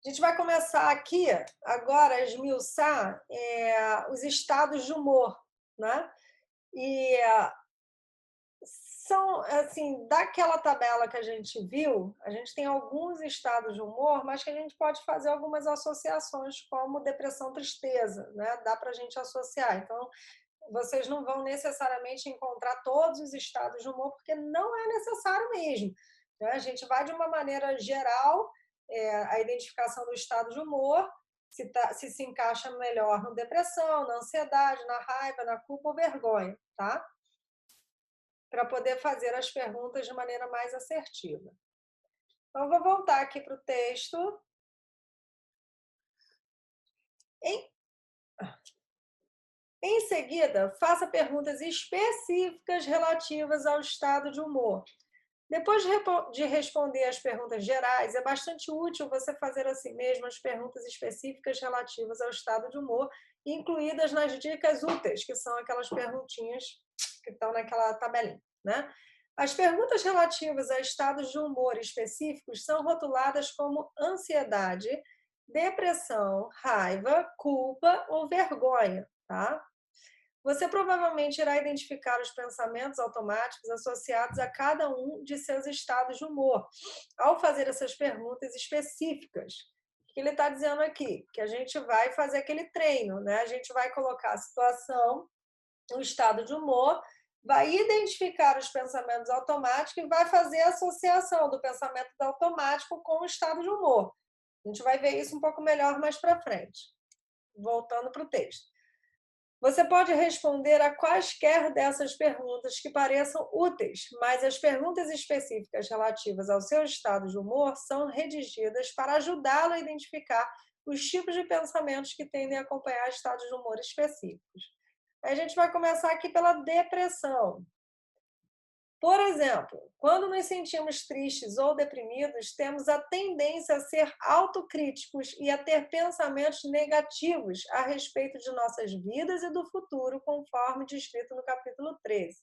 A gente vai começar aqui agora a esmiuçar os estados de humor, né? E são, assim, daquela tabela que a gente viu, a gente tem alguns estados de humor, mas que a gente pode fazer algumas associações, como depressão, tristeza, né? Dá para a gente associar. Então, vocês não vão necessariamente encontrar todos os estados de humor, porque não é necessário mesmo, né? A gente vai de uma maneira geral, a identificação do estado de humor, se encaixa melhor na depressão, na ansiedade, na raiva, na culpa ou vergonha, tá? Para poder fazer as perguntas de maneira mais assertiva. Então, vou voltar aqui para o texto. Em, em seguida, faça perguntas específicas relativas ao estado de humor. Depois de responder as perguntas gerais, é bastante útil você fazer assim mesmo as perguntas específicas relativas ao estado de humor, incluídas nas dicas úteis, que são aquelas perguntinhas que estão naquela tabelinha, né? As perguntas relativas a estados de humor específicos são rotuladas como ansiedade, depressão, raiva, culpa ou vergonha, tá? Você provavelmente irá identificar os pensamentos automáticos associados a cada um de seus estados de humor, ao fazer essas perguntas específicas. O que ele está dizendo aqui? Que a gente vai fazer aquele treino, né? A gente vai colocar a situação, o estado de humor, vai identificar os pensamentos automáticos e vai fazer a associação do pensamento automático com o estado de humor. A gente vai ver isso um pouco melhor mais para frente. Voltando para o texto. Você pode responder a quaisquer dessas perguntas que pareçam úteis, mas as perguntas específicas relativas ao seu estado de humor são redigidas para ajudá-lo a identificar os tipos de pensamentos que tendem a acompanhar estados de humor específicos. A gente vai começar aqui pela depressão. Por exemplo, quando nos sentimos tristes ou deprimidos, temos a tendência a ser autocríticos e a ter pensamentos negativos a respeito de nossas vidas e do futuro, conforme descrito no capítulo 13.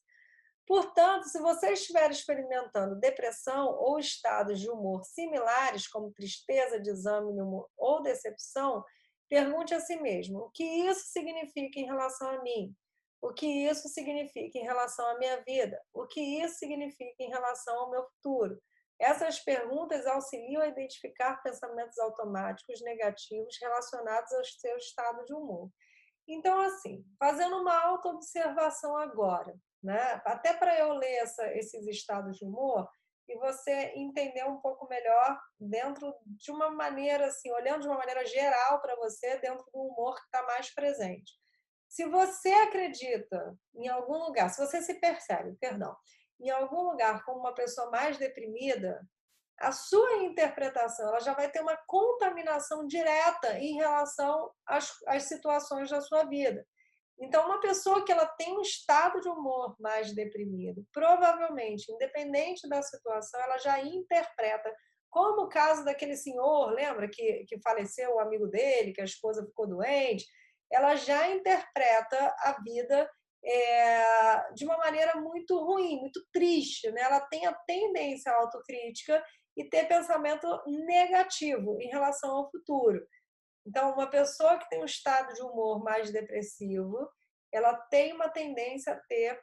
Portanto, se você estiver experimentando depressão ou estados de humor similares, como tristeza, desânimo ou decepção, pergunte a si mesmo: o que isso significa em relação a mim? O que isso significa em relação à minha vida? O que isso significa em relação ao meu futuro? Essas perguntas auxiliam a identificar pensamentos automáticos negativos relacionados ao seu estado de humor. Então, assim, fazendo uma autoobservação agora, né? Até para eu ler esses estados de humor e você entender um pouco melhor dentro de uma maneira, assim, olhando de uma maneira geral para você, dentro do humor que está mais presente. Se você acredita em algum lugar, se você se percebe, perdão, em algum lugar como uma pessoa mais deprimida, a sua interpretação ela já vai ter uma contaminação direta em relação às situações da sua vida. Então, uma pessoa que ela tem um estado de humor mais deprimido, provavelmente, independente da situação, ela já interpreta, como o caso daquele senhor, lembra que faleceu o amigo dele, que a esposa ficou doente, ela já interpreta a vida de uma maneira muito ruim, muito triste, né? Ela tem a tendência à autocrítica e ter pensamento negativo em relação ao futuro. Então, uma pessoa que tem um estado de humor mais depressivo, ela tem uma tendência a ter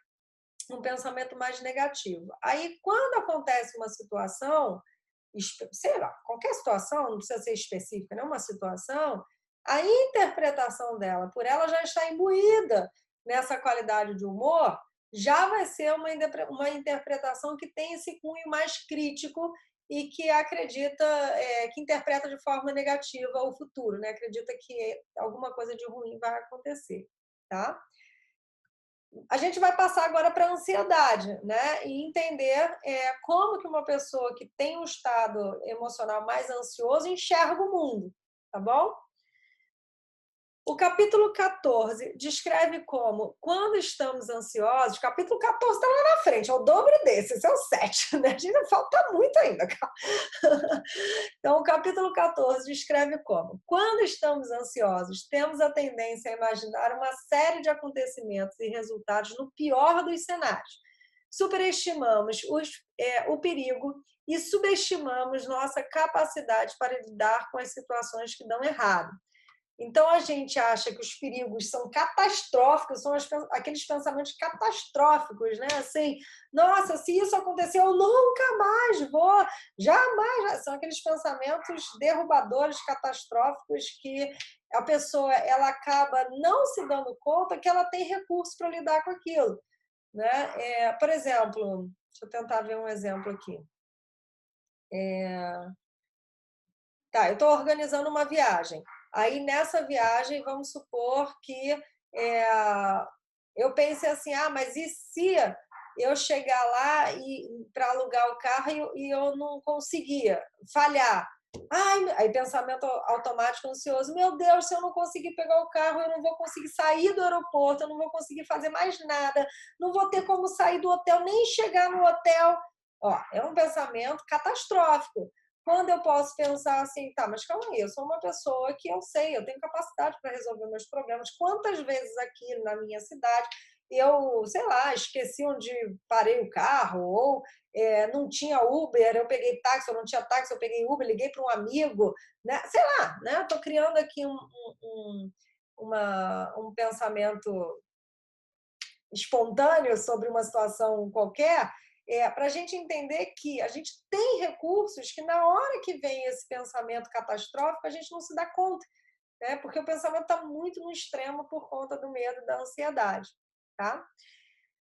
um pensamento mais negativo. Aí, quando acontece uma situação, sei lá, qualquer situação, não precisa ser específica, né? Uma situação, a interpretação dela, por ela já estar imbuída nessa qualidade de humor, já vai ser uma interpretação que tem esse cunho mais crítico e que acredita, que interpreta de forma negativa o futuro, né? Acredita que alguma coisa de ruim vai acontecer, tá? A gente vai passar agora para a ansiedade, né? E entender como que uma pessoa que tem um estado emocional mais ansioso enxerga o mundo, tá bom? O capítulo 14 descreve como, quando estamos ansiosos, capítulo 14 está lá na frente, é o dobro desse, esse é o 7, né? A gente falta muito ainda. Então, o capítulo 14 descreve como, quando estamos ansiosos, temos a tendência a imaginar uma série de acontecimentos e resultados no pior dos cenários. superestimamos o perigo e subestimamos nossa capacidade para lidar com as situações que dão errado. Então, a gente acha que os perigos são catastróficos, são aqueles pensamentos catastróficos, né? Assim, nossa, se isso acontecer, eu nunca mais vou, jamais. São aqueles pensamentos derrubadores, catastróficos, que a pessoa ela acaba não se dando conta que ela tem recurso para lidar com aquilo, né? Por exemplo, deixa eu tentar ver um exemplo aqui. Tá, eu estou organizando uma viagem. Aí, nessa viagem, vamos supor que eu pensei assim, mas e se eu chegar lá para alugar o carro e eu não conseguia, falhar? Aí pensamento automático ansioso, meu Deus, se eu não conseguir pegar o carro, eu não vou conseguir sair do aeroporto, eu não vou conseguir fazer mais nada, não vou ter como sair do hotel, nem chegar no hotel. É um pensamento catastrófico. Quando eu posso pensar assim, tá, mas calma aí, eu sou uma pessoa que eu sei, eu tenho capacidade para resolver meus problemas. Quantas vezes aqui na minha cidade eu, sei lá, esqueci onde parei o carro, ou não tinha Uber, eu peguei táxi, ou não tinha táxi, eu peguei Uber, liguei para um amigo, né? Sei lá, né? Estou criando aqui um pensamento espontâneo sobre uma situação qualquer, para a gente entender que a gente tem recursos que, na hora que vem esse pensamento catastrófico, a gente não se dá conta, né? Porque o pensamento está muito no extremo por conta do medo, da ansiedade. Tá?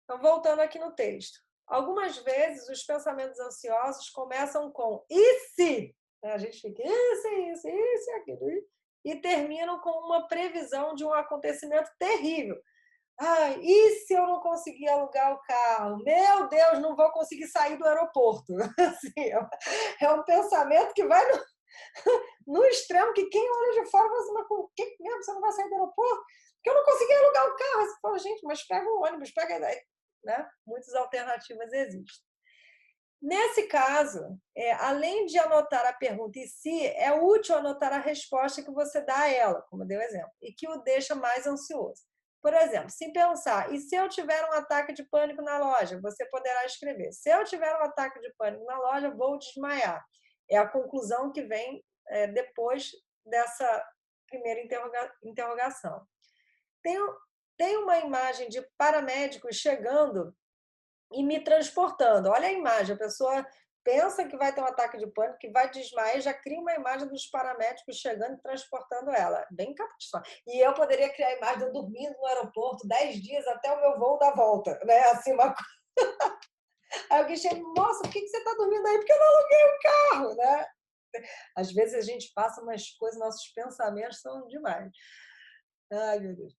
Então, voltando aqui no texto. Algumas vezes, os pensamentos ansiosos começam com e se? A gente fica isso, aquilo. E terminam com uma previsão de um acontecimento terrível. E se eu não conseguir alugar o carro? Meu Deus, não vou conseguir sair do aeroporto. Assim, é um pensamento que vai no extremo, que quem olha de fora fala assim, mas por que mesmo você não vai sair do aeroporto? Porque eu não consegui alugar o carro. Você fala, gente, mas pega o ônibus, pega... Né? Muitas alternativas existem. Nesse caso, além de anotar a pergunta em si, é útil anotar a resposta que você dá a ela, como eu dei o exemplo, e que o deixa mais ansioso. Por exemplo, se pensar, e se eu tiver um ataque de pânico na loja? Você poderá escrever, se eu tiver um ataque de pânico na loja, vou desmaiar. É a conclusão que vem depois dessa primeira interrogação. Tem uma imagem de paramédicos chegando e me transportando. Olha a imagem, a pessoa pensa que vai ter um ataque de pânico, que vai desmaiar, já cria uma imagem dos paramédicos chegando e transportando ela. Bem catastrófico. E eu poderia criar a imagem de eu dormindo no aeroporto 10 dias até o meu voo da volta, né? Assim, uma coisa. Aí alguém chega, nossa, por que você está dormindo aí? Porque eu não aluguei o carro, né? Às vezes a gente passa umas coisas, nossos pensamentos são demais. Ai, meu Deus.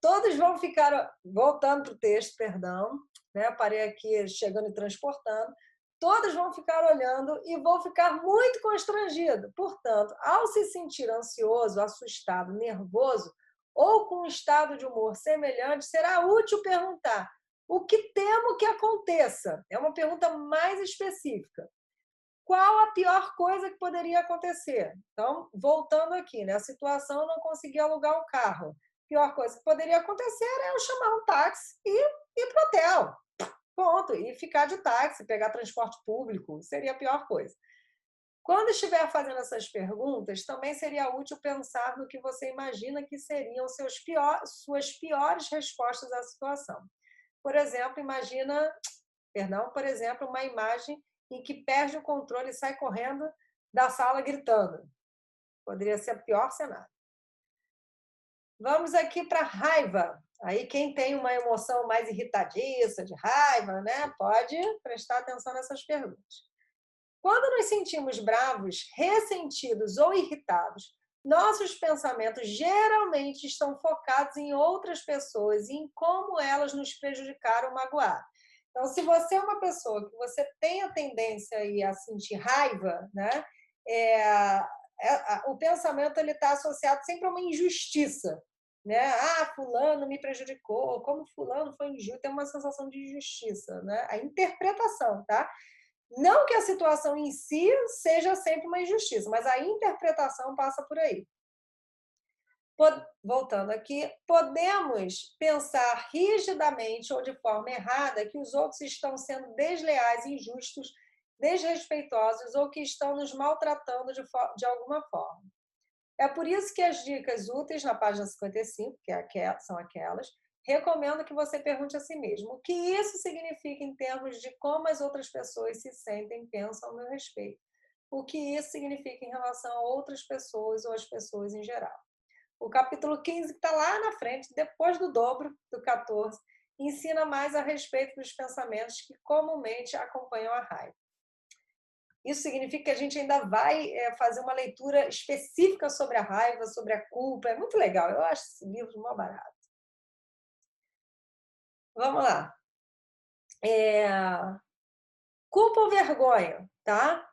Todos vão ficar, voltando para o texto, perdão, né? Parei aqui chegando e transportando, todos vão ficar olhando e vão ficar muito constrangidos. Portanto, ao se sentir ansioso, assustado, nervoso ou com um estado de humor semelhante, será útil perguntar o que temo que aconteça. É uma pergunta mais específica. Qual a pior coisa que poderia acontecer? Então, voltando aqui, né? A situação, eu não consegui alugar o carro. A pior coisa que poderia acontecer é eu chamar um táxi e ir para o hotel. Ponto. E ficar de táxi, pegar transporte público, seria a pior coisa. Quando estiver fazendo essas perguntas, também seria útil pensar no que você imagina que seriam suas piores respostas à situação. Por exemplo, uma imagem em que perde o controle e sai correndo da sala gritando. Poderia ser o pior cenário. Vamos aqui para raiva. Aí quem tem uma emoção mais irritadiça, de raiva, né, pode prestar atenção nessas perguntas. Quando nos sentimos bravos, ressentidos ou irritados, nossos pensamentos geralmente estão focados em outras pessoas e em como elas nos prejudicaram ou magoaram. Então, se você é uma pessoa que você tem a tendência a sentir raiva, né, o pensamento está associado sempre a uma injustiça. Né? Fulano me prejudicou, como fulano foi injusto, tem uma sensação de injustiça. Né? A interpretação, tá? Não que a situação em si seja sempre uma injustiça, mas a interpretação passa por aí. Voltando aqui, podemos pensar rigidamente ou de forma errada que os outros estão sendo desleais, injustos, desrespeitosos ou que estão nos maltratando de alguma forma. É por isso que as dicas úteis na página 55, são aquelas, recomendo que você pergunte a si mesmo o que isso significa em termos de como as outras pessoas se sentem e pensam ao meu respeito. O que isso significa em relação a outras pessoas ou às pessoas em geral. O capítulo 15, que está lá na frente, depois do dobro do 14, ensina mais a respeito dos pensamentos que comumente acompanham a raiva. Isso significa que a gente ainda vai fazer uma leitura específica sobre a raiva, sobre a culpa. É muito legal. Eu acho esse livro mó barato. Vamos lá. Culpa ou vergonha, tá?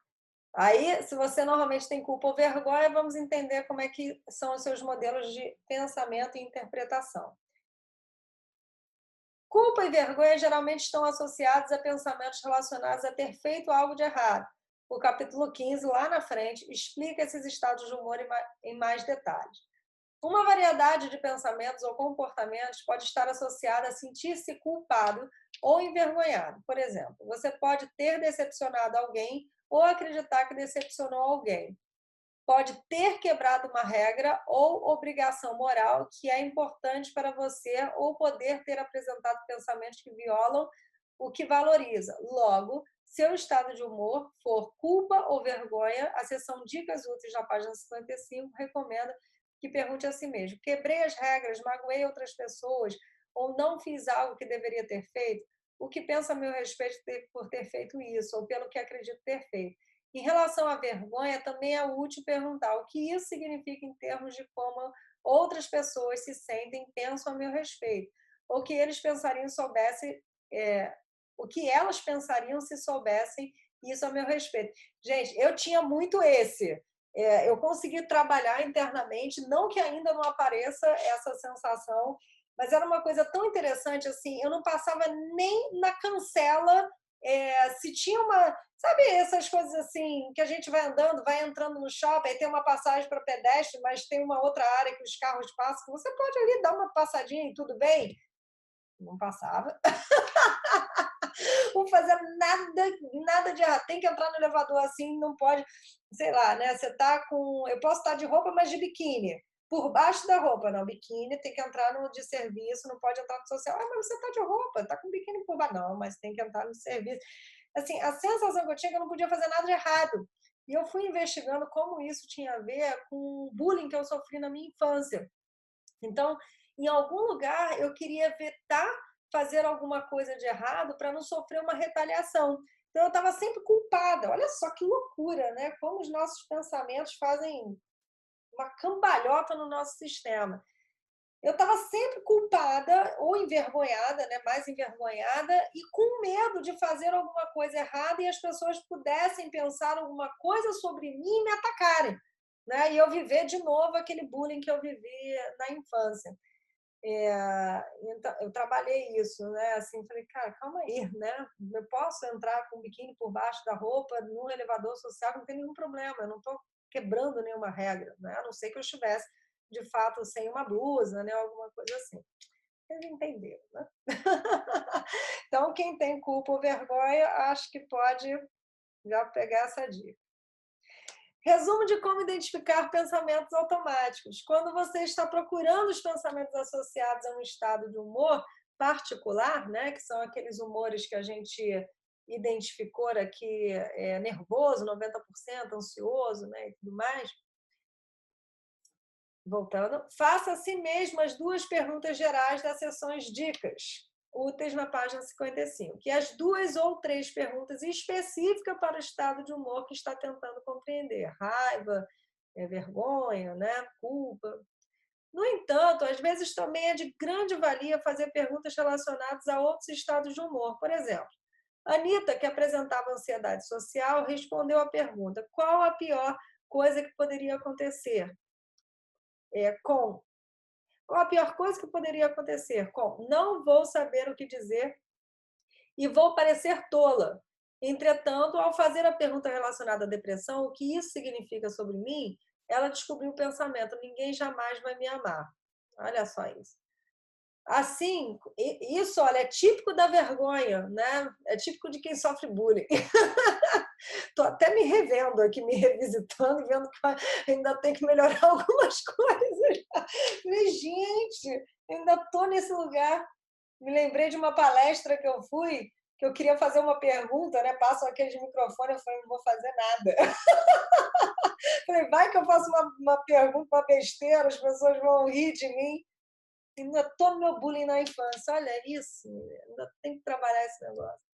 Aí, se você normalmente tem culpa ou vergonha, vamos entender como é que são os seus modelos de pensamento e interpretação. Culpa e vergonha geralmente estão associados a pensamentos relacionados a ter feito algo de errado. O capítulo 15, lá na frente, explica esses estados de humor em mais detalhes. Uma variedade de pensamentos ou comportamentos pode estar associada a sentir-se culpado ou envergonhado. Por exemplo, você pode ter decepcionado alguém ou acreditar que decepcionou alguém. Pode ter quebrado uma regra ou obrigação moral que é importante para você ou poder ter apresentado pensamentos que violam o que valoriza. Logo, seu estado de humor for culpa ou vergonha, a seção Dicas Úteis na página 55 recomenda que pergunte a si mesmo: quebrei as regras, magoei outras pessoas ou não fiz algo que deveria ter feito? O que pensa a meu respeito por ter feito isso ou pelo que acredito ter feito? Em relação à vergonha, também é útil perguntar o que isso significa em termos de como outras pessoas se sentem e pensam a meu respeito, ou que eles pensariam soubessem, o que elas pensariam se soubessem isso a meu respeito. Gente, eu tinha muito esse. Eu consegui trabalhar internamente, não que ainda não apareça essa sensação, mas era uma coisa tão interessante assim, eu não passava nem na cancela se tinha uma. Sabe essas coisas assim, que a gente vai andando, vai entrando no shopping, aí tem uma passagem para pedestre, mas tem uma outra área que os carros passam, você pode ali dar uma passadinha e tudo bem? Não passava. Não fazia nada de errado. Tem que entrar no elevador assim, não pode, sei lá, né? Você tá com. Eu posso estar de roupa, mas de biquíni. Por baixo da roupa, não. Biquíni tem que entrar no de serviço, não pode entrar no social. Ah, mas você tá de roupa, tá com biquíni por baixo. Não, mas tem que entrar no serviço. Assim, a sensação que eu tinha é que eu não podia fazer nada de errado. E eu fui investigando como isso tinha a ver com o bullying que eu sofri na minha infância. Então, em algum lugar, eu queria vetar fazer alguma coisa de errado para não sofrer uma retaliação. Então, eu estava sempre culpada. Olha só que loucura, né? Como os nossos pensamentos fazem uma cambalhota no nosso sistema. Eu estava sempre culpada ou envergonhada, né? Mais envergonhada e com medo de fazer alguma coisa errada e as pessoas pudessem pensar alguma coisa sobre mim e me atacarem, né? E eu viver de novo aquele bullying que eu vivi na infância. Então, eu trabalhei isso, né? Assim, falei, cara, calma aí, né? Eu posso entrar com o biquíni por baixo da roupa num elevador social, não tem nenhum problema, eu não estou quebrando nenhuma regra, né? A não ser que eu estivesse, de fato, sem uma blusa, né? Alguma coisa assim. Vocês entenderam, né? Então, quem tem culpa ou vergonha, acho que pode já pegar essa dica. Resumo de como identificar pensamentos automáticos. Quando você está procurando os pensamentos associados a um estado de humor particular, né, que são aqueles humores que a gente identificou aqui, nervoso, 90%, ansioso, né, e tudo mais. Voltando, faça a si mesmo as duas perguntas gerais das sessões dicas úteis na página 55, que as duas ou três perguntas específicas para o estado de humor que está tentando compreender, raiva, vergonha, né, culpa. No entanto, às vezes também é de grande valia fazer perguntas relacionadas a outros estados de humor. Por exemplo, Anitta, que apresentava ansiedade social, respondeu à pergunta: qual a pior coisa que poderia acontecer? Com Qual a pior coisa que poderia acontecer? Não vou saber o que dizer e vou parecer tola. Entretanto, ao fazer a pergunta relacionada à depressão, o que isso significa sobre mim, Ela descobriu o pensamento: ninguém jamais vai me amar. Olha só isso. Assim, isso, olha, é típico da vergonha, né? É típico de quem sofre bullying. Estou até me revendo aqui, me revisitando, vendo que ainda tem que melhorar algumas coisas. Falei, gente, ainda estou nesse lugar. Me lembrei de uma palestra que eu fui, que eu queria fazer uma pergunta, né? Passam aqueles microfones, eu falei, não vou fazer nada. Falei, vai que eu faço uma pergunta, uma besteira, as pessoas vão rir de mim. Ainda estou no meu bullying na infância. Olha isso, ainda tem que trabalhar esse negócio.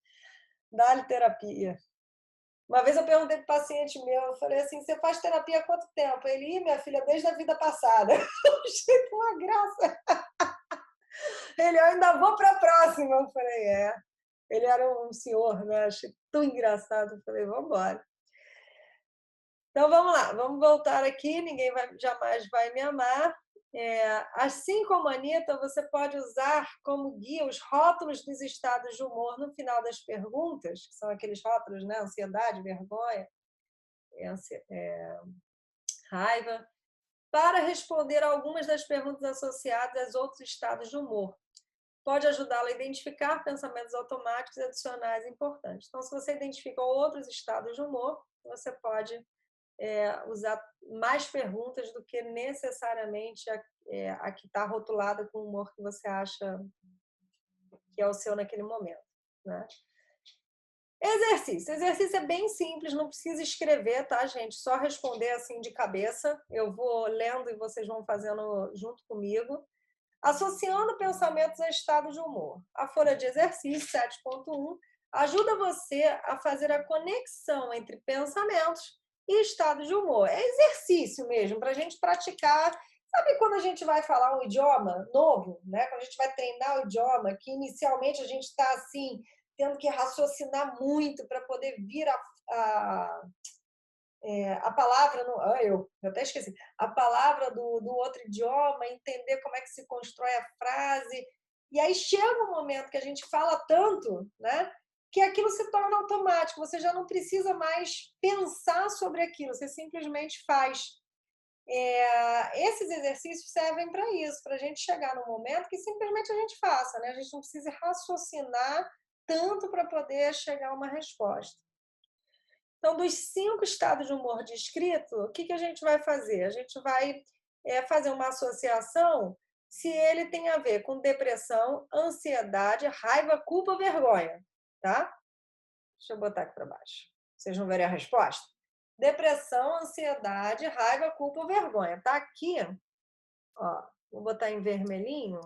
Dá-lhe terapia. Uma vez eu perguntei para o paciente meu, eu falei assim, você faz terapia há quanto tempo? Ele, minha filha, desde a vida passada. Eu achei uma graça. Ele, eu ainda vou para a próxima. Eu falei, é. Ele era um senhor, né? Achei tão engraçado. Eu falei, vamos embora. Então, vamos lá. Vamos voltar aqui. Ninguém jamais vai me amar. Assim como a Anitta, você pode usar como guia os rótulos dos estados de humor no final das perguntas, que são aqueles rótulos, né? Ansiedade, vergonha, raiva, para responder a algumas das perguntas associadas a outros estados de humor. Pode ajudá-lo a identificar pensamentos automáticos e adicionais importantes. Então, se você identifica outros estados de humor, você pode usar mais perguntas do que necessariamente a que está rotulada com o humor que você acha que é o seu naquele momento, né? Exercício. Exercício é bem simples, não precisa escrever, tá, gente? Só responder assim de cabeça. Eu vou lendo e vocês vão fazendo junto comigo. Associando pensamentos a estado de humor. A folha de exercício 7.1 ajuda você a fazer a conexão entre pensamentos e estado de humor. É exercício mesmo, para a gente praticar. Sabe quando a gente vai falar um idioma novo, né? Quando a gente vai treinar o idioma, que inicialmente a gente está assim, tendo que raciocinar muito para poder vir a palavra, eu até esqueci, a palavra do outro idioma, entender como é que se constrói a frase. E aí chega um momento que a gente fala tanto, né, que aquilo se torna automático, você já não precisa mais pensar sobre aquilo, você simplesmente faz. Esses exercícios servem para isso, para a gente chegar num momento que simplesmente a gente faça, né? A gente não precisa raciocinar tanto para poder chegar a uma resposta. Então, dos 5 estados de humor descritos, o que a gente vai fazer? A gente vai fazer uma associação se ele tem a ver com depressão, ansiedade, raiva, culpa, vergonha, tá? Deixa eu botar aqui para baixo. Vocês vão verem a resposta? Depressão, ansiedade, raiva, culpa, vergonha. Tá aqui, ó. Vou botar em vermelhinho.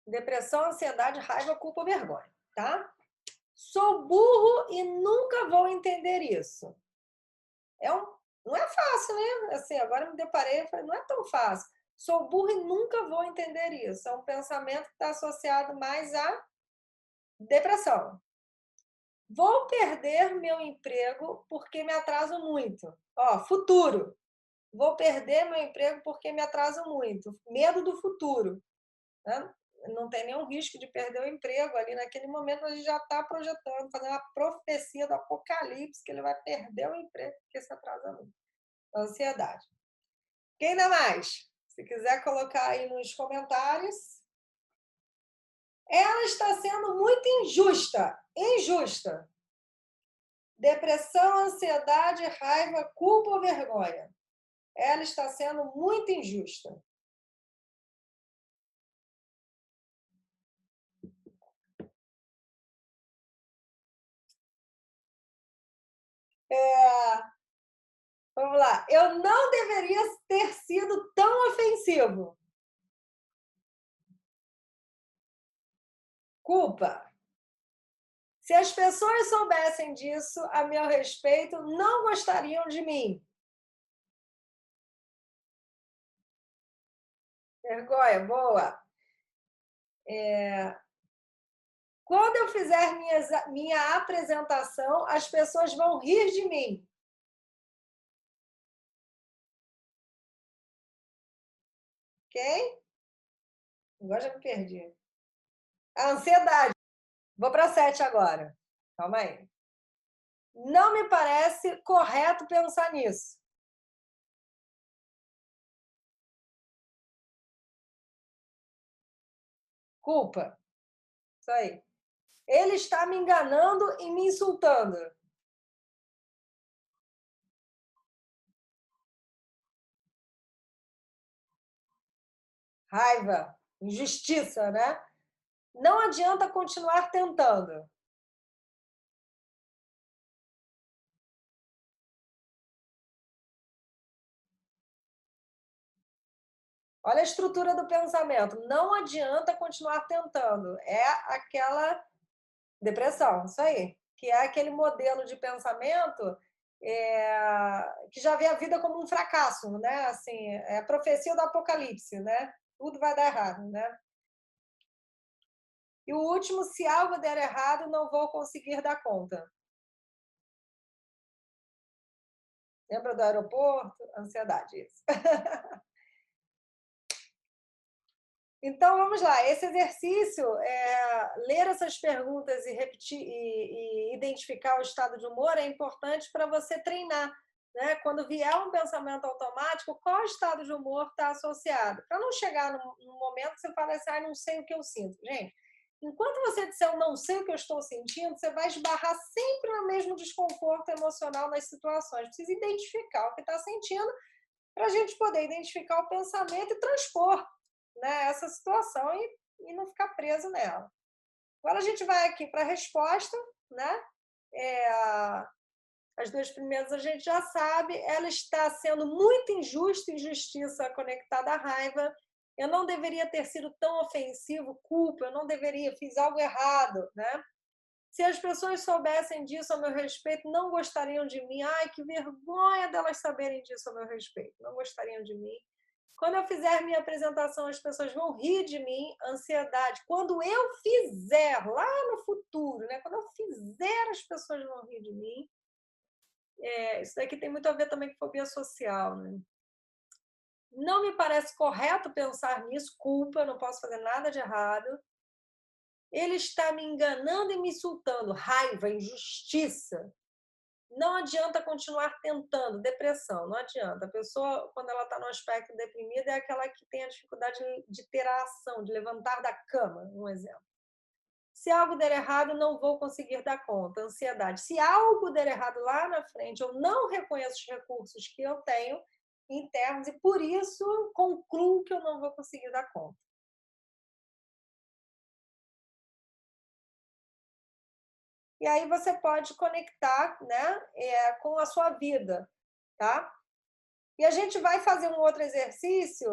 Depressão, ansiedade, raiva, culpa, vergonha, tá? Sou burro e nunca vou entender isso. Não é fácil, né? Assim, agora me deparei e falei, não é tão fácil. Sou burro e nunca vou entender isso. É um pensamento que está associado mais à depressão. Vou perder meu emprego porque me atraso muito. Ó, futuro. Vou perder meu emprego porque me atraso muito. Medo do futuro, né? Não tem nenhum risco de perder o emprego ali. Naquele momento, a gente já está projetando, fazendo uma profecia do apocalipse, que ele vai perder o emprego porque se atrasa muito. Ansiedade. Quem dá mais? Se quiser colocar aí nos comentários. Ela está sendo muito injusta. Injusta. Depressão, ansiedade, raiva, culpa ou vergonha. Ela está sendo muito injusta. Vamos lá. Eu não deveria ter sido tão ofensivo. Culpa. Se as pessoas soubessem disso a meu respeito, não gostariam de mim. Vergonha, boa. Quando eu fizer minha apresentação, as pessoas vão rir de mim. Ok? Agora já me perdi. A ansiedade. Vou para 7 agora. Calma aí. Não me parece correto pensar nisso. Culpa. Isso aí. Ele está me enganando e me insultando. Raiva, injustiça, né? Não adianta continuar tentando. Olha a estrutura do pensamento. Não adianta continuar tentando. É aquela depressão, isso aí. Que é aquele modelo de pensamento que já vê a vida como um fracasso, né? Assim, é a profecia do apocalipse, né? Tudo vai dar errado, né? E o último, se algo der errado, não vou conseguir dar conta. Lembra do aeroporto? Ansiedade, isso. Então, vamos lá. Esse exercício, ler essas perguntas e repetir e identificar o estado de humor é importante para você treinar. Né? Quando vier um pensamento automático, qual estado de humor está associado? Para não chegar num momento que você fala assim, ah, não sei o que eu sinto. Gente, enquanto você disser eu não sei o que eu estou sentindo, você vai esbarrar sempre no mesmo desconforto emocional nas situações. Precisa identificar o que está sentindo para a gente poder identificar o pensamento e transpor, né, essa situação e não ficar preso nela. Agora a gente vai aqui para a resposta, né? É, as duas primeiras a gente já sabe, ela está sendo muito injusta, injustiça conectada à raiva. Eu não deveria ter sido tão ofensivo, culpa, eu não deveria, fiz algo errado, né? Se as pessoas soubessem disso a meu respeito, não gostariam de mim. Ai, que vergonha delas saberem disso a meu respeito. Não gostariam de mim. Quando eu fizer minha apresentação, as pessoas vão rir de mim. Ansiedade. Quando eu fizer, lá no futuro, né? Quando eu fizer, as pessoas vão rir de mim. Isso daqui tem muito a ver também com fobia social, né? Não me parece correto pensar nisso. Culpa, eu não posso fazer nada de errado. Ele está me enganando e me insultando. Raiva, injustiça. Não adianta continuar tentando. Depressão, não adianta. A pessoa, quando ela está no aspecto deprimido, é aquela que tem a dificuldade de ter a ação, de levantar da cama, um exemplo. Se algo der errado, não vou conseguir dar conta. Ansiedade. Se algo der errado lá na frente, eu não reconheço os recursos que eu tenho internos e, por isso, concluo que eu não vou conseguir dar conta. E aí você pode conectar, né, com a sua vida, tá? E a gente vai fazer um outro exercício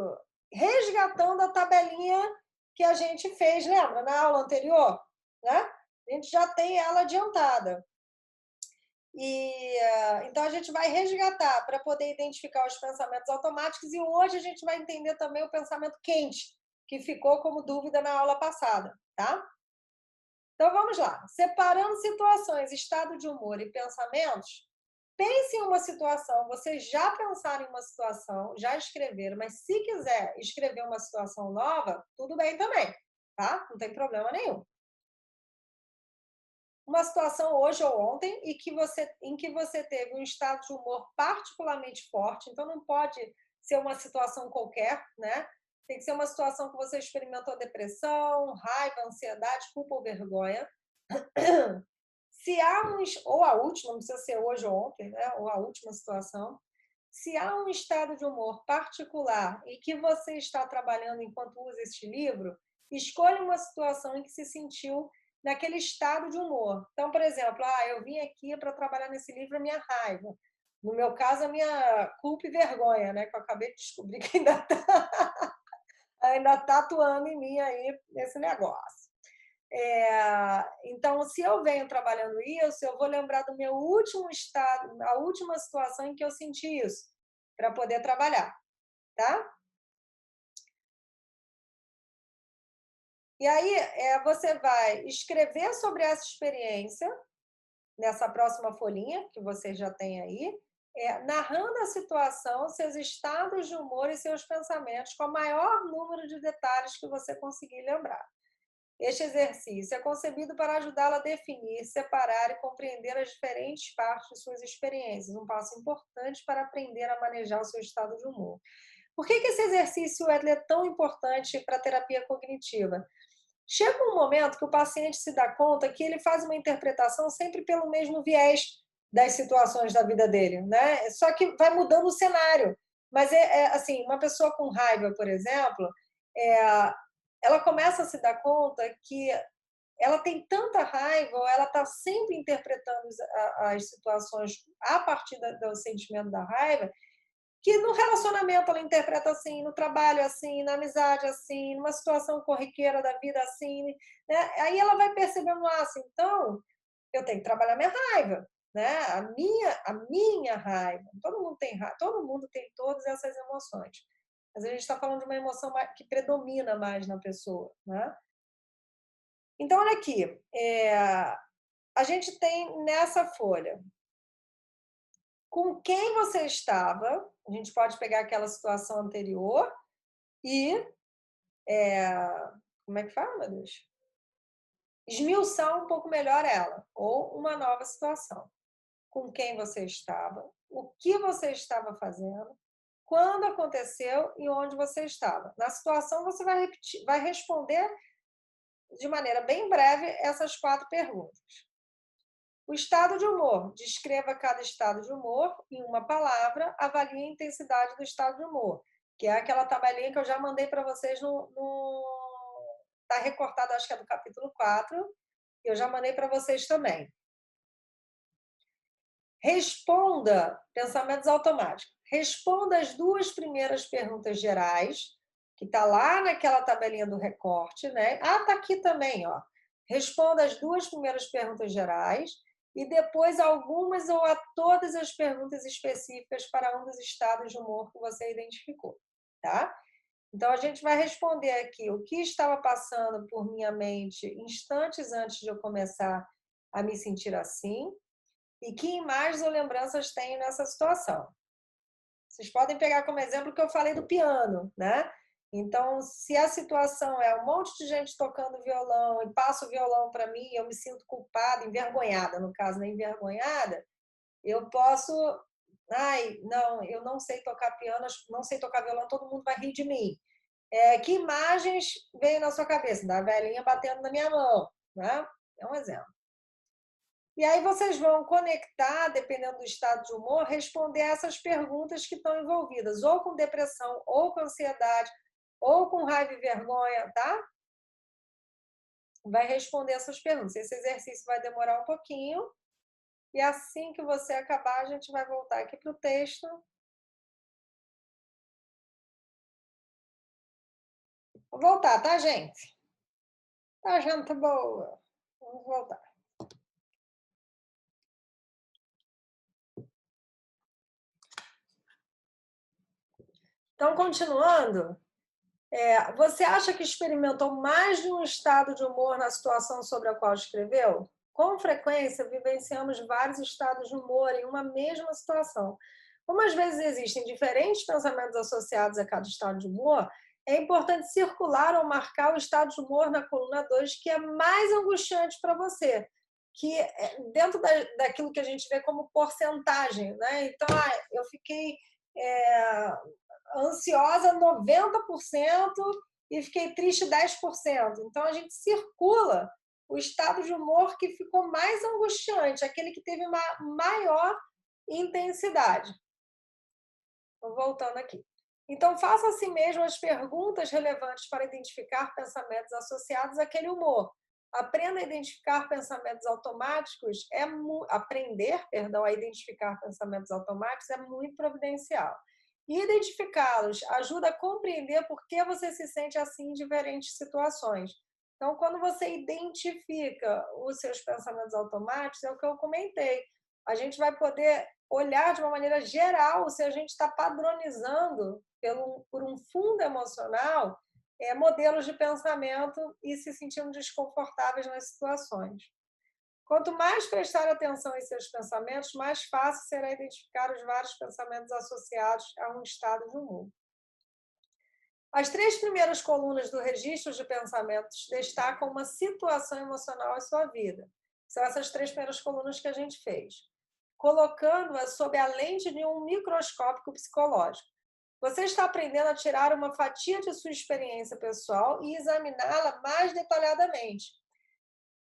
resgatando a tabelinha que a gente fez, lembra, na aula anterior? Né? A gente já tem ela adiantada. Então a gente vai resgatar para poder identificar os pensamentos automáticos e hoje a gente vai entender também o pensamento quente, que ficou como dúvida na aula passada, tá? Então vamos lá. Separando situações, estado de humor e pensamentos, pense em uma situação, vocês já pensaram em uma situação, já escreveram, mas se quiser escrever uma situação nova, tudo bem também, tá? Não tem problema nenhum. Uma situação hoje ou ontem em que você teve um estado de humor particularmente forte, então não pode ser uma situação qualquer, né? Tem que ser uma situação que você experimentou depressão, raiva, ansiedade, culpa ou vergonha. Se há ou a última, não precisa ser hoje ou ontem, né? Ou a última situação. Se há um estado de humor particular e que você está trabalhando enquanto usa este livro, escolha uma situação em que se sentiu naquele estado de humor. Então, por exemplo, eu vim aqui para trabalhar nesse livro a minha raiva. No meu caso, a minha culpa e vergonha, né? Que eu acabei de descobrir que ainda tá atuando em mim aí nesse negócio. Então, se eu venho trabalhando isso, eu vou lembrar do meu último estado, a última situação em que eu senti isso, para poder trabalhar, tá? E aí, você vai escrever sobre essa experiência, nessa próxima folhinha, que você já tem aí, narrando a situação, seus estados de humor e seus pensamentos, com o maior número de detalhes que você conseguir lembrar. Este exercício é concebido para ajudá-la a definir, separar e compreender as diferentes partes de suas experiências, um passo importante para aprender a manejar o seu estado de humor. Por que esse exercício é tão importante para a terapia cognitiva? Chega um momento que o paciente se dá conta que ele faz uma interpretação sempre pelo mesmo viés das situações da vida dele, né? Só que vai mudando o cenário. Mas assim, uma pessoa com raiva, por exemplo, é, ela começa a se dar conta que ela tem tanta raiva, ou ela está sempre interpretando as situações a partir do sentimento da raiva, que no relacionamento ela interpreta assim, no trabalho assim, na amizade assim, numa situação corriqueira da vida assim, né? Aí ela vai percebendo, assim, então eu tenho que trabalhar minha raiva, né? A minha raiva. Todo mundo tem raiva, todo mundo tem todas essas emoções. Mas a gente está falando de uma emoção que predomina mais na pessoa, né? Então, olha aqui, a gente tem nessa folha com quem você estava, a gente pode pegar aquela situação anterior e, como é que fala, meu Deus? Esmiuçar um pouco melhor ela, ou uma nova situação. Com quem você estava, o que você estava fazendo, quando aconteceu e onde você estava. Na situação, você vai repetir, vai responder de maneira bem breve essas 4 perguntas. O estado de humor. Descreva cada estado de humor em uma palavra, avalie a intensidade do estado de humor, que é aquela tabelinha que eu já mandei para vocês Está recortado, acho que é do capítulo 4, e eu já mandei para vocês também. Responda, pensamentos automáticos. Responda as 2 primeiras perguntas gerais, que está lá naquela tabelinha do recorte, né? Ah, está aqui também, ó. Responda as 2 primeiras perguntas gerais e depois algumas ou a todas as perguntas específicas para um dos estados de humor que você identificou, tá? Então, a gente vai responder aqui o que estava passando por minha mente instantes antes de eu começar a me sentir assim e que imagens ou lembranças tenho nessa situação. Vocês podem pegar como exemplo que eu falei do piano, né? Então, se a situação é um monte de gente tocando violão e passa o violão para mim, eu me sinto culpada, envergonhada, no caso, né? Envergonhada, eu posso... Ai, não, eu não sei tocar piano, não sei tocar violão, todo mundo vai rir de mim. Que imagens veio na sua cabeça? Da velhinha batendo na minha mão, né? É um exemplo. E aí vocês vão conectar, dependendo do estado de humor, responder essas perguntas que estão envolvidas, ou com depressão, ou com ansiedade, ou com raiva e vergonha, tá? Vai responder essas perguntas. Esse exercício vai demorar um pouquinho, e assim que você acabar, a gente vai voltar aqui para o texto. Vou voltar, tá, gente? Tá, gente boa. Vamos voltar. Então, continuando, você acha que experimentou mais de um estado de humor na situação sobre a qual escreveu? Com frequência, vivenciamos vários estados de humor em uma mesma situação. Como às vezes existem diferentes pensamentos associados a cada estado de humor, é importante circular ou marcar o estado de humor na coluna 2 que é mais angustiante para você, que é dentro daquilo que a gente vê como porcentagem, né? Então, eu fiquei é, ansiosa 90% e fiquei triste 10%. Então, a gente circula o estado de humor que ficou mais angustiante, aquele que teve uma maior intensidade. Então, voltando aqui. Então, faça assim mesmo as perguntas relevantes para identificar pensamentos associados àquele humor. Aprenda a identificar pensamentos automáticos, aprender, perdão, a identificar pensamentos automáticos é muito providencial. E identificá-los ajuda a compreender por que você se sente assim em diferentes situações. Então, quando você identifica os seus pensamentos automáticos, é o que eu comentei. A gente vai poder olhar de uma maneira geral se a gente está padronizando por um fundo emocional modelos de pensamento e se sentindo desconfortáveis nas situações. Quanto mais prestar atenção em seus pensamentos, mais fácil será identificar os vários pensamentos associados a um estado de humor. As 3 primeiras colunas do registro de pensamentos destacam uma situação emocional em sua vida. São essas 3 primeiras colunas que a gente fez, colocando-a sob a lente de um microscópio psicológico. Você está aprendendo a tirar uma fatia de sua experiência pessoal e examiná-la mais detalhadamente.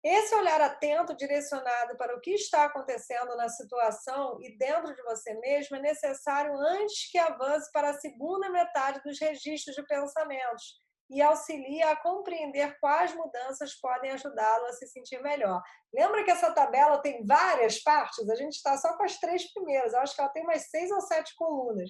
Esse olhar atento, direcionado para o que está acontecendo na situação e dentro de você mesmo, é necessário antes que avance para a segunda metade dos registros de pensamentos e auxilia a compreender quais mudanças podem ajudá-lo a se sentir melhor. Lembra que essa tabela tem várias partes? A gente está só com as 3 primeiras, eu acho que ela tem umas 6 ou 7 colunas.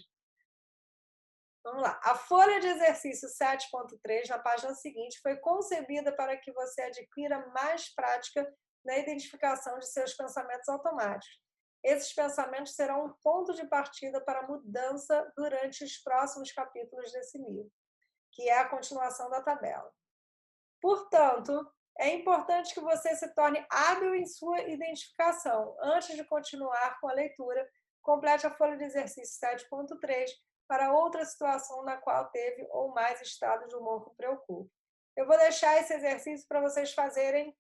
Vamos lá. A folha de exercício 7.3, na página seguinte, foi concebida para que você adquira mais prática na identificação de seus pensamentos automáticos. Esses pensamentos serão um ponto de partida para a mudança durante os próximos capítulos desse livro, que é a continuação da tabela. Portanto, é importante que você se torne hábil em sua identificação. Antes de continuar com a leitura, complete a folha de exercício 7.3 para outra situação na qual teve ou mais estado de humor que preocupe. Eu vou deixar esse exercício para vocês fazerem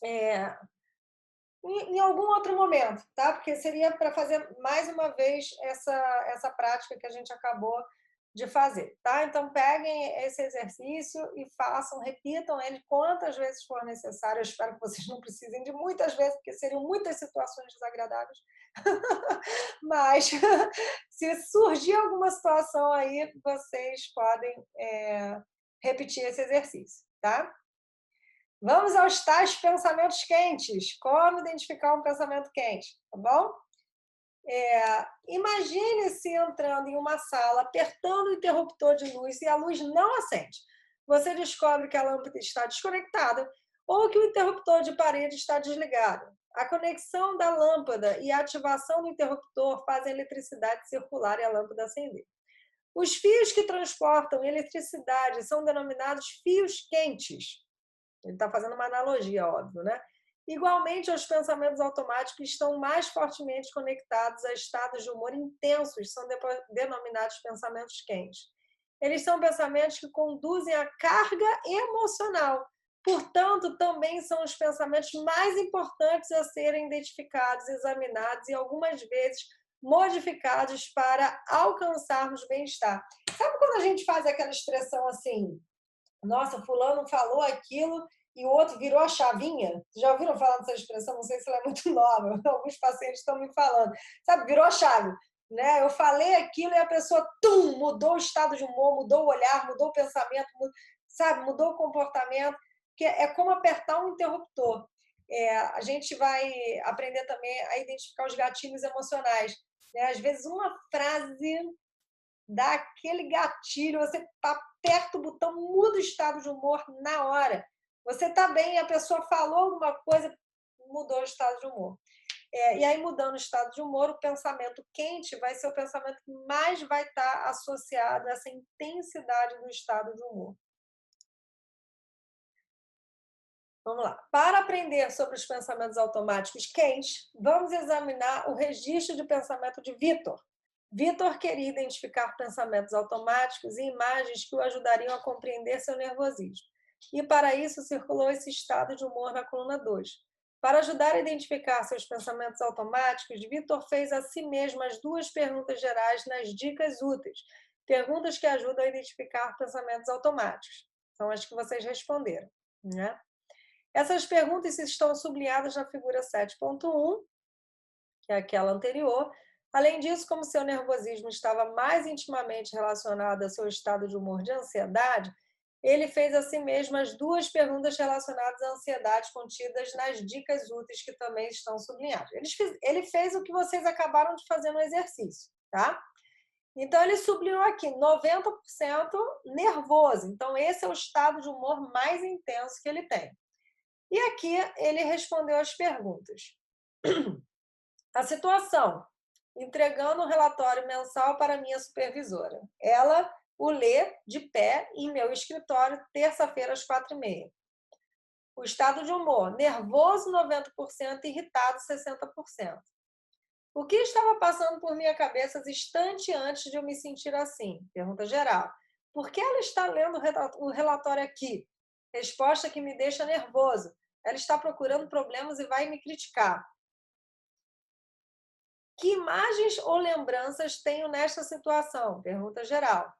em algum outro momento, tá? Porque seria para fazer mais uma vez essa prática que a gente acabou de fazer, tá? Então, peguem esse exercício e façam, repitam ele quantas vezes for necessário. Eu espero que vocês não precisem de muitas vezes, porque seriam muitas situações desagradáveis. Mas, se surgir alguma situação aí, vocês podem repetir esse exercício, tá? Vamos aos tais pensamentos quentes. Como identificar um pensamento quente, tá bom? Imagine-se entrando em uma sala, apertando o interruptor de luz e a luz não acende. Você descobre que a lâmpada está desconectada ou que o interruptor de parede está desligado. A conexão da lâmpada e a ativação do interruptor fazem a eletricidade circular e a lâmpada acender. Os fios que transportam eletricidade são denominados fios quentes. Ele está fazendo uma analogia, óbvio, né? Igualmente, os pensamentos automáticos estão mais fortemente conectados a estados de humor intensos, são denominados pensamentos quentes. Eles são pensamentos que conduzem à carga emocional. Portanto, também são os pensamentos mais importantes a serem identificados, examinados e algumas vezes modificados para alcançarmos bem-estar. Sabe quando a gente faz aquela expressão assim, nossa, fulano falou aquilo e o outro virou a chavinha? Já ouviram falar dessa expressão? Não sei se ela é muito nova, alguns pacientes estão me falando. Sabe, virou a chave, né? Eu falei aquilo e a pessoa, mudou o estado de humor, mudou o olhar, mudou o pensamento, sabe, mudou o comportamento, que é como apertar um interruptor. A gente vai aprender também a identificar os gatilhos emocionais, né? Às vezes uma frase dá aquele gatilho, você aperta o botão, muda o estado de humor na hora. Você está bem, a pessoa falou alguma coisa, mudou o estado de humor. E aí, mudando o estado de humor, o pensamento quente vai ser o pensamento que mais vai estar associado a essa intensidade do estado de humor. Vamos lá. Para aprender sobre os pensamentos automáticos quentes, vamos examinar o registro de pensamento de Vitor. Vitor queria identificar pensamentos automáticos e imagens que o ajudariam a compreender seu nervosismo. E, para isso, circulou esse estado de humor na coluna 2. Para ajudar a identificar seus pensamentos automáticos, Vitor fez a si mesmo as 2 perguntas gerais nas dicas úteis. Perguntas que ajudam a identificar pensamentos automáticos. São as que vocês responderam, né? Essas perguntas estão sublinhadas na figura 7.1, que é aquela anterior. Além disso, como seu nervosismo estava mais intimamente relacionado ao seu estado de humor de ansiedade, ele fez a si mesmo as 2 perguntas relacionadas à ansiedade contidas nas dicas úteis, que também estão sublinhadas. Ele fez o que vocês acabaram de fazer no exercício, tá? Então, ele sublinhou aqui 90% nervoso. Então, esse é o estado de humor mais intenso que ele tem. E aqui ele respondeu as perguntas. A situação: entregando um relatório mensal para minha supervisora. Ela o lê de pé em meu escritório, terça-feira, às 4h30. O estado de humor: nervoso, 90%, irritado, 60%. O que estava passando por minha cabeça instante antes de eu me sentir assim? Pergunta geral. Por que ela está lendo o relatório aqui? Resposta que me deixa nervoso. Ela está procurando problemas e vai me criticar. Que imagens ou lembranças tenho nesta situação? Pergunta geral.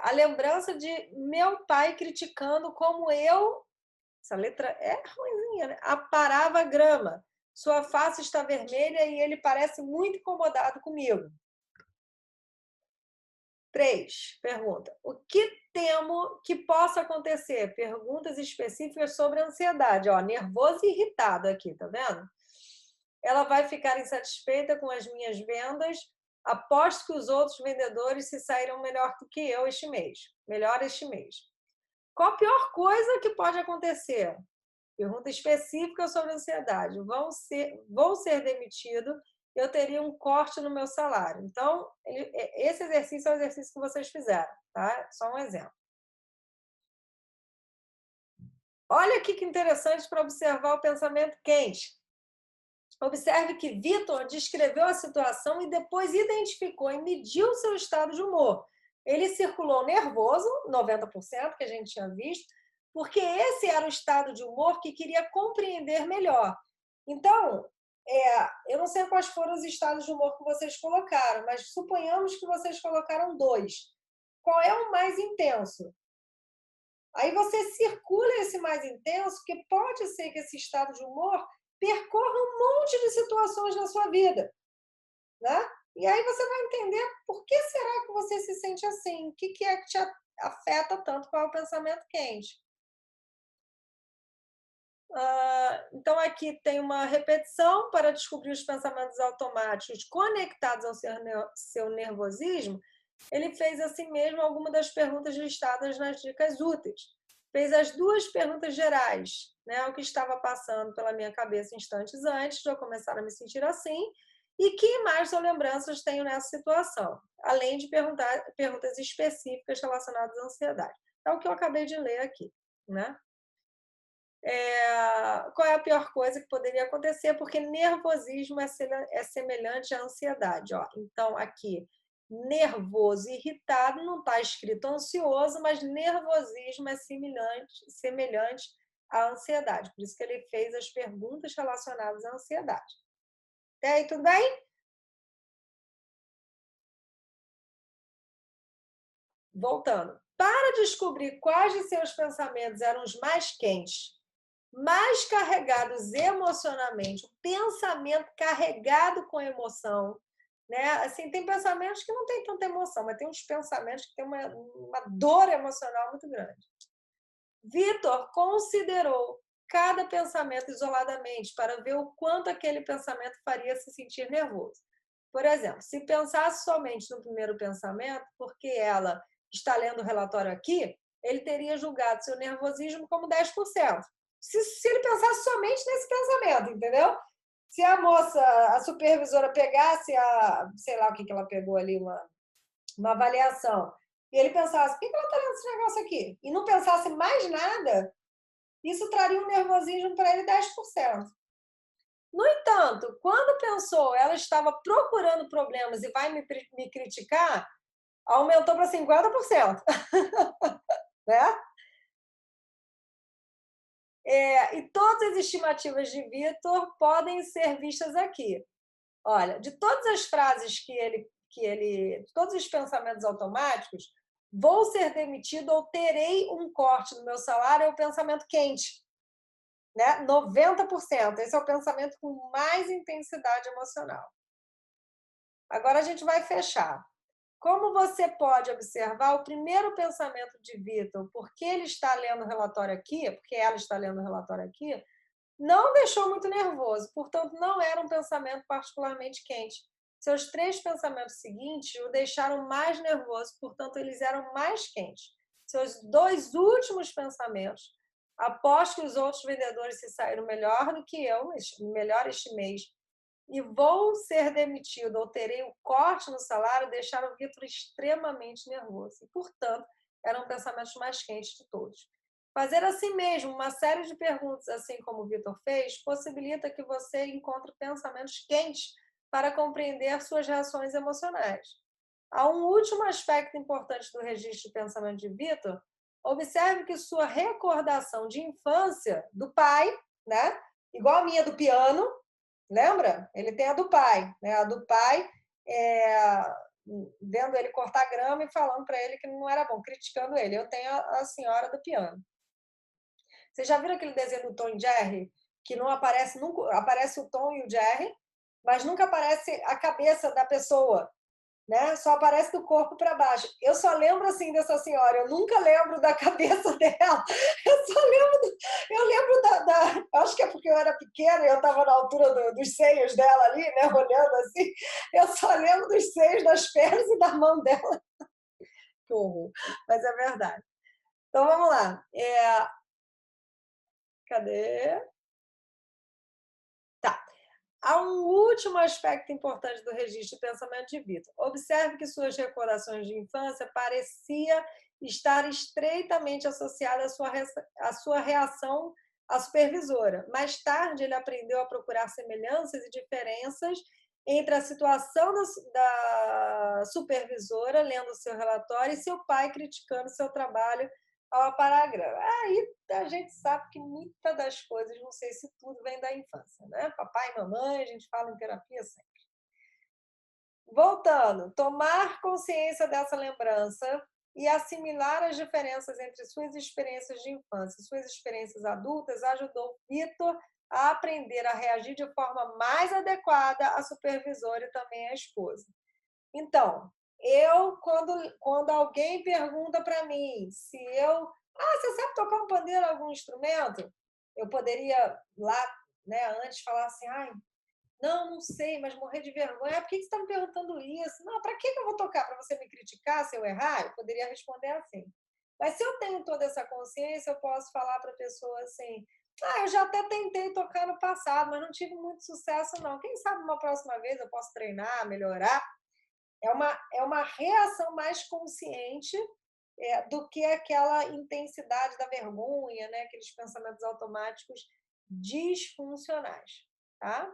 A lembrança de meu pai criticando como eu, essa letra é ruimzinha, né? Aparava a grama. Sua face está vermelha e ele parece muito incomodado comigo. 3, pergunta. O que temo que possa acontecer? Perguntas específicas sobre a ansiedade. Ó, nervoso e irritado aqui, tá vendo? Ela vai ficar insatisfeita com as minhas vendas. Aposto que os outros vendedores se saíram melhor do que eu este mês. Melhor este mês. Qual a pior coisa que pode acontecer? Pergunta específica sobre a ansiedade. Vou ser demitido, eu teria um corte no meu salário. Então, esse exercício é o exercício que vocês fizeram, tá? Só um exemplo. Olha aqui que interessante para observar o pensamento quente. Observe que Vitor descreveu a situação e depois identificou e mediu seu estado de humor. Ele circulou nervoso, 90%, que a gente tinha visto, porque esse era o estado de humor que queria compreender melhor. Então, eu não sei quais foram os estados de humor que vocês colocaram, mas suponhamos que vocês colocaram 2. Qual é o mais intenso? Aí você circula esse mais intenso, porque pode ser que esse estado de humor percorra um monte de situações na sua vida, né? E aí você vai entender por que será que você se sente assim, o que é que te afeta tanto, qual é o pensamento quente. Então, aqui tem uma repetição para descobrir os pensamentos automáticos conectados ao seu nervosismo. Ele fez assim mesmo algumas das perguntas listadas nas dicas úteis. Fez as 2 perguntas gerais, né? O que estava passando pela minha cabeça instantes antes de eu começar a me sentir assim e que imagens ou lembranças tenho nessa situação, além de perguntas específicas relacionadas à ansiedade. É o que eu acabei de ler aqui, né? Qual é a pior coisa que poderia acontecer? Porque nervosismo é semelhante à ansiedade. Ó. Então, aqui, nervoso e irritado, não está escrito ansioso, mas nervosismo é semelhante à ansiedade. Por isso que ele fez as perguntas relacionadas à ansiedade. Até aí, tudo bem? Voltando. Para descobrir quais de seus pensamentos eram os mais quentes, mais carregados emocionalmente, o pensamento carregado com emoção, né? Assim, tem pensamentos que não tem tanta emoção, mas tem uns pensamentos que têm uma dor emocional muito grande. Vitor considerou cada pensamento isoladamente para ver o quanto aquele pensamento faria se sentir nervoso. Por exemplo, se pensasse somente no primeiro pensamento, porque ela está lendo o relatório aqui, ele teria julgado seu nervosismo como 10%. Se ele pensasse somente nesse pensamento, entendeu? Se a moça, a supervisora pegasse sei lá o que ela pegou ali, uma avaliação, e ele pensasse, por que ela está lendo esse negócio aqui? E não pensasse mais nada, isso traria um nervosismo para ele 10%. No entanto, quando pensou, ela estava procurando problemas e vai me criticar, aumentou para 50%. Né? E todas as estimativas de Vitor podem ser vistas aqui. Olha, de todas as frases todos os pensamentos automáticos, vou ser demitido ou terei um corte no meu salário, é o pensamento quente, né? 90%. Esse é o pensamento com mais intensidade emocional. Agora a gente vai fechar. Como você pode observar, o primeiro pensamento de Vitor, porque ele está lendo o relatório aqui, porque ela está lendo o relatório aqui, não deixou muito nervoso, portanto, não era um pensamento particularmente quente. Seus 3 pensamentos seguintes o deixaram mais nervoso, portanto, eles eram mais quentes. Seus 2 últimos pensamentos, após que os outros vendedores se saíram melhor do que eu, melhor este mês, e vou ser demitido ou terei um corte no salário, deixaram o Vitor extremamente nervoso. E, portanto, eram pensamentos mais quentes de todos. Fazer assim mesmo uma série de perguntas, assim como o Vitor fez, possibilita que você encontre pensamentos quentes para compreender suas reações emocionais. Há um último aspecto importante do registro de pensamento de Vitor. Observe que sua recordação de infância do pai, né? Igual a minha do piano, lembra? Ele tem a do pai, né? A do pai, vendo ele cortar grama e falando para ele que não era bom, criticando ele. Eu tenho a senhora do piano. Vocês já viram aquele desenho do Tom e Jerry? Que não aparece, nunca aparece o Tom e o Jerry, mas nunca aparece a cabeça da pessoa, né? Só aparece do corpo para baixo. Eu só lembro assim dessa senhora, eu nunca lembro da cabeça dela. Eu lembro acho que é porque eu era pequena e eu estava na altura dos seios dela ali, né? Olhando assim. Eu só lembro dos seios, das pernas e da mão dela. Que horror. Mas é verdade. Então vamos lá. Cadê? Tá. Há um último aspecto importante do registro de pensamento de Vitor. Observe que suas recordações de infância parecia estar estreitamente associada à sua reação à supervisora. Mais tarde, ele aprendeu a procurar semelhanças e diferenças entre a situação da supervisora, lendo seu relatório, e seu pai criticando seu trabalho ao aparar a grama. Aí a gente sabe que muitas das coisas, não sei se tudo vem da infância, né? Papai e mamãe, a gente fala em terapia sempre. Voltando, tomar consciência dessa lembrança e assimilar as diferenças entre suas experiências de infância e suas experiências adultas ajudou Vitor a aprender a reagir de forma mais adequada à supervisora e também à esposa. Então, quando alguém pergunta para mim se você sabe tocar um pandeiro, algum instrumento? Eu poderia lá, né, antes falar assim, não sei, mas morrer de vergonha. Por que você está me perguntando isso? Não, para que eu vou tocar? Para você me criticar se eu errar? Eu poderia responder assim. Mas se eu tenho toda essa consciência, eu posso falar para a pessoa assim, eu já até tentei tocar no passado, mas não tive muito sucesso, não. Quem sabe uma próxima vez eu posso treinar, melhorar? É uma reação mais consciente do que aquela intensidade da vergonha, né? Aqueles pensamentos automáticos disfuncionais. Tá?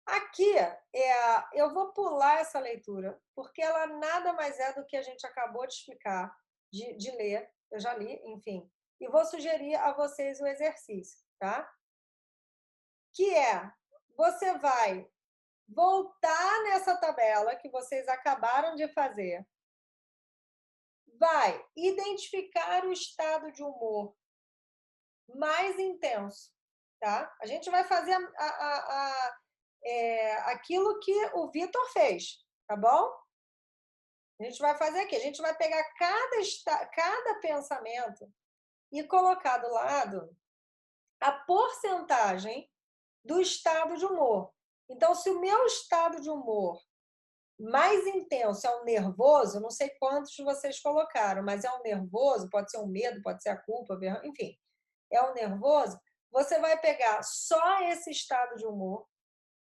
Aqui, eu vou pular essa leitura, porque ela nada mais é do que a gente acabou de explicar, de ler, eu já li, enfim, e vou sugerir a vocês o exercício, tá? Que você vai voltar nessa tabela que vocês acabaram de fazer, vai identificar o estado de humor mais intenso, tá? A gente vai fazer aquilo que o Vitor fez, tá bom? A gente vai fazer aqui, a gente vai pegar cada pensamento e colocar do lado a porcentagem do estado de humor. Então, se o meu estado de humor mais intenso é o nervoso, não sei quantos de vocês colocaram, mas é o nervoso, pode ser o medo, pode ser a culpa, enfim, é o nervoso, você vai pegar só esse estado de humor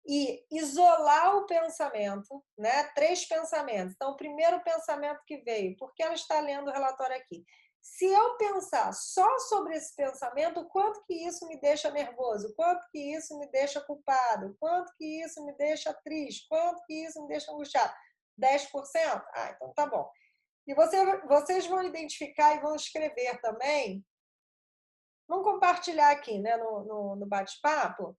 e isolar o pensamento, né? 3 pensamentos. Então, o primeiro pensamento que veio, porque ela está lendo o relatório aqui. Se eu pensar só sobre esse pensamento, quanto que isso me deixa nervoso? Quanto que isso me deixa culpado? Quanto que isso me deixa triste? Quanto que isso me deixa angustiado? 10%? Então tá bom. E vocês vão identificar e vão escrever também. Vamos compartilhar aqui, né, no bate-papo,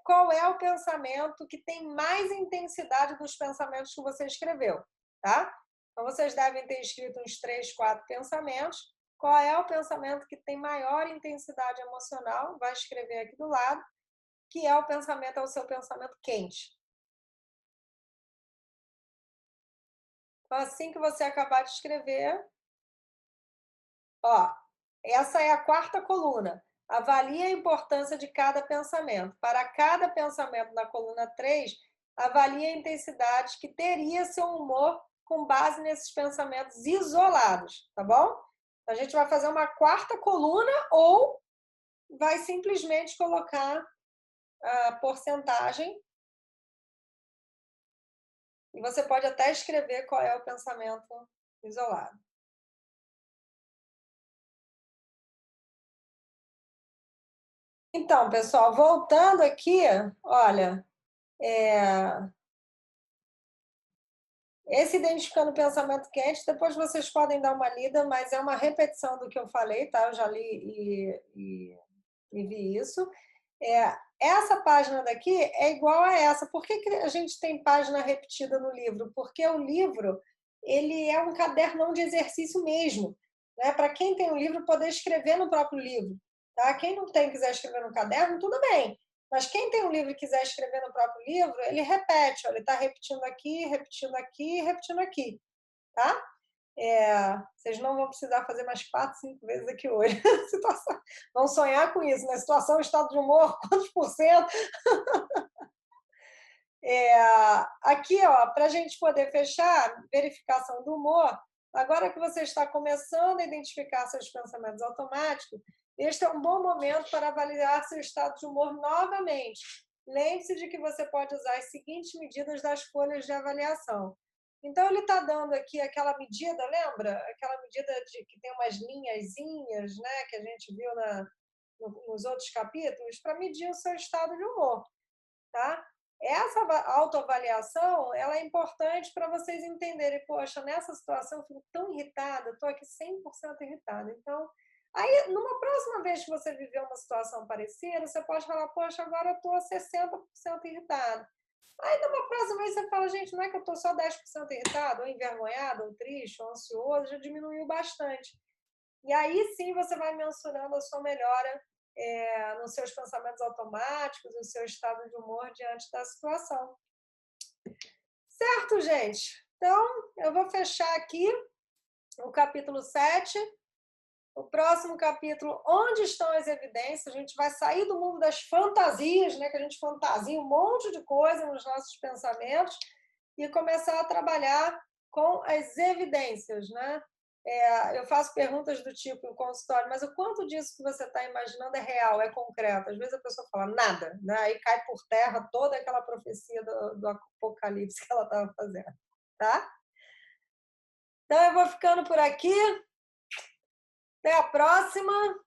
qual é o pensamento que tem mais intensidade dos pensamentos que você escreveu, tá? Então, vocês devem ter escrito uns 3, 4 pensamentos. Qual é o pensamento que tem maior intensidade emocional? Vai escrever aqui do lado, que é o seu pensamento quente. Então, assim que você acabar de escrever, essa é a 4ª coluna. Avalie a importância de cada pensamento. Para cada pensamento na coluna 3, avalie a intensidade que teria seu humor com base nesses pensamentos isolados, tá bom? A gente vai fazer uma 4ª coluna ou vai simplesmente colocar a porcentagem e você pode até escrever qual é o pensamento isolado. Então, pessoal, voltando aqui, olha, Esse Identificando o Pensamento Quente, depois vocês podem dar uma lida, mas é uma repetição do que eu falei, tá? Eu já li e vi isso. Essa página daqui é igual a essa. Por que a gente tem página repetida no livro? Porque o livro ele é um cadernão de exercício mesmo, né? Para quem tem um livro, poder escrever no próprio livro. Tá? Quem não tem, quiser escrever no caderno, tudo bem. Mas quem tem um livro e quiser escrever no próprio livro, ele repete, ó, ele está repetindo aqui, repetindo aqui, repetindo aqui, tá? Vocês não vão precisar fazer mais 4, 5 vezes aqui hoje. Vão sonhar com isso, né? Situação, estado de humor, quantos por cento? Aqui, ó, para a gente poder fechar, verificação do humor, agora que você está começando a identificar seus pensamentos automáticos, este é um bom momento para avaliar seu estado de humor novamente. Lembre-se de que você pode usar as seguintes medidas das folhas de avaliação. Então, ele está dando aqui aquela medida, lembra? Aquela medida de que tem umas linhazinhas, né, que a gente viu nos outros capítulos, para medir o seu estado de humor, tá? Essa autoavaliação, ela é importante para vocês entenderem, poxa, nessa situação eu fico tão irritada, estou aqui 100% irritada. Então, aí, numa próxima vez que você viver uma situação parecida, você pode falar, poxa, agora eu estou 60% irritada. Aí, numa próxima vez, você fala, gente, não é que eu estou só 10% irritada, ou envergonhada, ou triste, ou ansioso, já diminuiu bastante. E aí sim você vai mensurando a sua melhora nos seus pensamentos automáticos, no seu estado de humor diante da situação. Certo, gente? Então, eu vou fechar aqui o capítulo 7. O próximo capítulo, onde estão as evidências? A gente vai sair do mundo das fantasias, né, que a gente fantasia um monte de coisa nos nossos pensamentos, e começar a trabalhar com as evidências, né? Eu faço perguntas do tipo em consultório, mas o quanto disso que você está imaginando é real, é concreto? Às vezes a pessoa fala nada, né? Aí cai por terra toda aquela profecia do apocalipse que ela estava fazendo, tá? Então eu vou ficando por aqui. Até a próxima.